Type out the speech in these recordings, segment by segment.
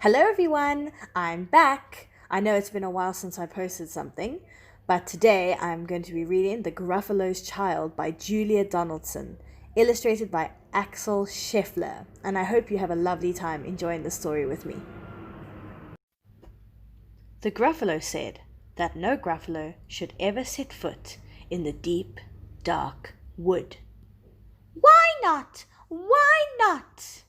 Hello everyone, I'm back. I know it's been a while since I posted something, but today I'm going to be reading The Gruffalo's Child by Julia Donaldson, illustrated by Axel Scheffler, and I hope you have a lovely time enjoying the story with me. The Gruffalo said that no Gruffalo should ever set foot in the deep, dark wood. Why not? Why not?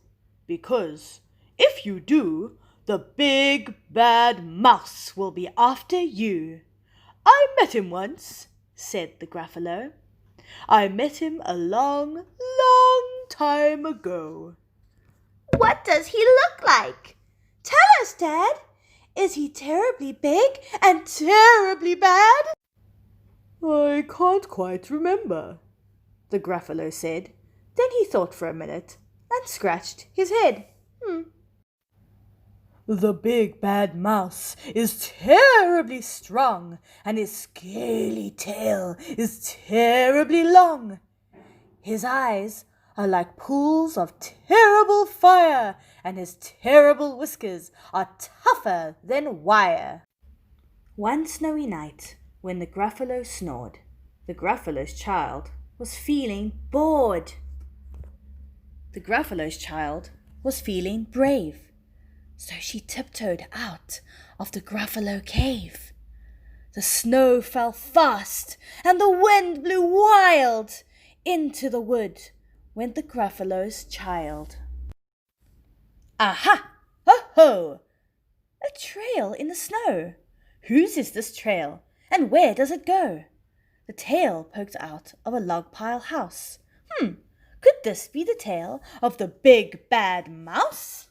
Because if you do, the big bad mouse will be after you. I met him once, said the Gruffalo. I met him a long, long time ago. What does he look like? Tell us, Dad. Is he terribly big and terribly bad? I can't quite remember, the Gruffalo said. Then he thought for a minute and scratched his head. The big bad mouse is terribly strong, and his scaly tail is terribly long. His eyes are like pools of terrible fire, and his terrible whiskers are tougher than wire. One snowy night, when the Gruffalo snored, the Gruffalo's child was feeling bored. The Gruffalo's child was feeling brave. So she tiptoed out of the Gruffalo cave. The snow fell fast and the wind blew wild. Into the wood went the Gruffalo's child. Aha! Ho-ho! A trail in the snow. Whose is this trail, and where does it go? The tail poked out of a log pile house. Could this be the tail of the big bad mouse?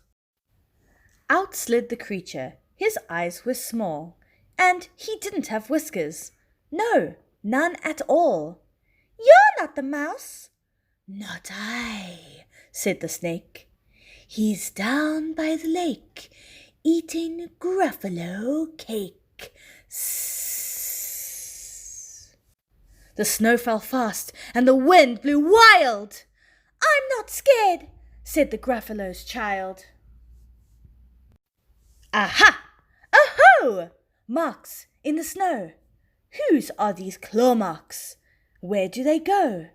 Out slid the creature. His eyes were small, and he didn't have whiskers. No, none at all. You're not the mouse. Not I, said the snake. He's down by the lake, eating Gruffalo cake. Sss. The snow fell fast, and the wind blew wild. I'm not scared, said the Gruffalo's child. Aha! Aho! Marks in the snow. Whose are these claw marks? Where do they go?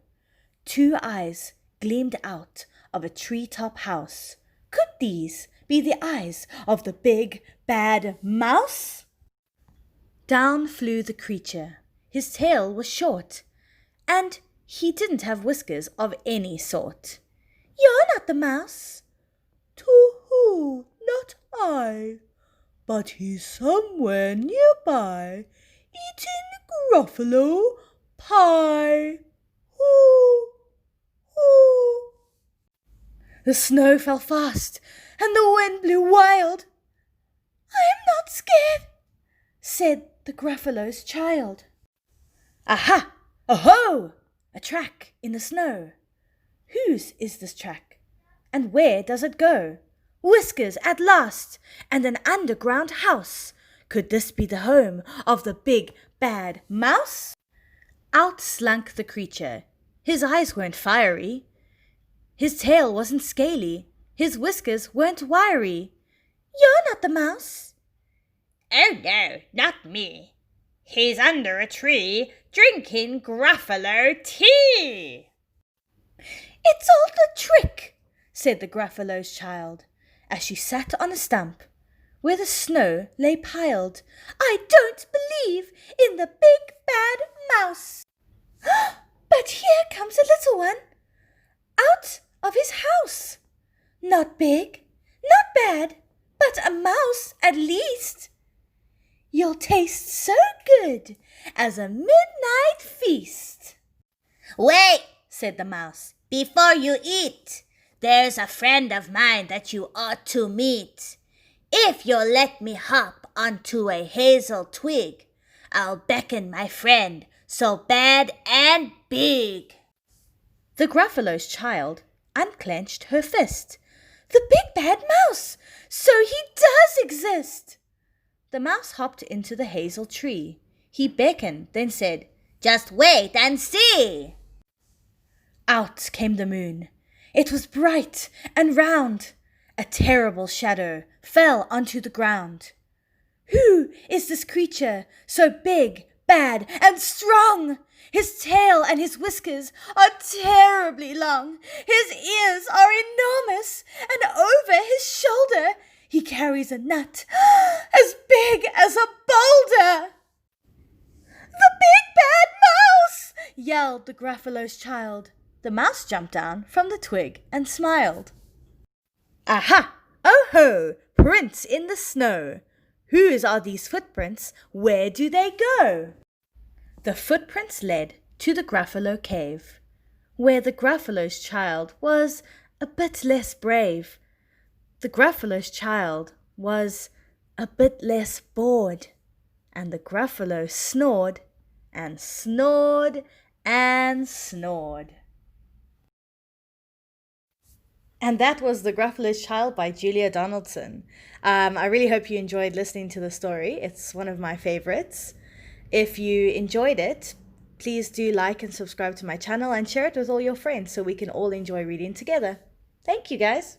Two eyes gleamed out of a treetop house. Could these be the eyes of the big bad mouse? Down flew the creature. His tail was short, and he didn't have whiskers of any sort. You're not the mouse. Too-hoo, not I. But he's somewhere nearby, eating Gruffalo pie. Hoo, hoo. The snow fell fast, and the wind blew wild. I am not scared, said the Gruffalo's child. Aha! Aho! A track in the snow. Whose is this track, and where does it go? Whiskers at last, and an underground house. Could this be the home of the big bad mouse? Out slunk the creature. His eyes weren't fiery. His tail wasn't scaly. His whiskers weren't wiry. You're not the mouse. Oh no, not me. He's under a tree drinking Gruffalo tea. It's all the trick, said the Gruffalo's child, as she sat on a stump where the snow lay piled. I don't believe in the big bad mouse. But here comes a little one, out of his house. Not big, not bad, but a mouse at least. You'll taste so good as a midnight feast. Wait, said the mouse, before you eat. There's a friend of mine that you ought to meet. If you'll let me hop onto a hazel twig, I'll beckon my friend so bad and big. The Gruffalo's child unclenched her fist. The big bad mouse! So he does exist! The mouse hopped into the hazel tree. He beckoned, then said, Just wait and see. Out came the moon. It was bright and round, A terrible shadow fell onto the ground. Who is this creature so big, bad, and strong? His tail and his whiskers are terribly long. His ears are enormous, and over his shoulder he carries a nut as big as a boulder. "The big bad mouse!" yelled the Gruffalo's child. The mouse jumped down from the twig and smiled. "Aha! Oh-ho! Prints in the snow! Whose are these footprints? Where do they go?" The footprints led to the Gruffalo cave, where the Gruffalo's child was a bit less brave. The Gruffalo's child was a bit less bored, and the Gruffalo snored and snored and snored. And that was The Gruffalo's Child by Julia Donaldson. I really hope you enjoyed listening to the story. It's one of my favorites. If you enjoyed it, please do like and subscribe to my channel and share it with all your friends so we can all enjoy reading together. Thank you, guys.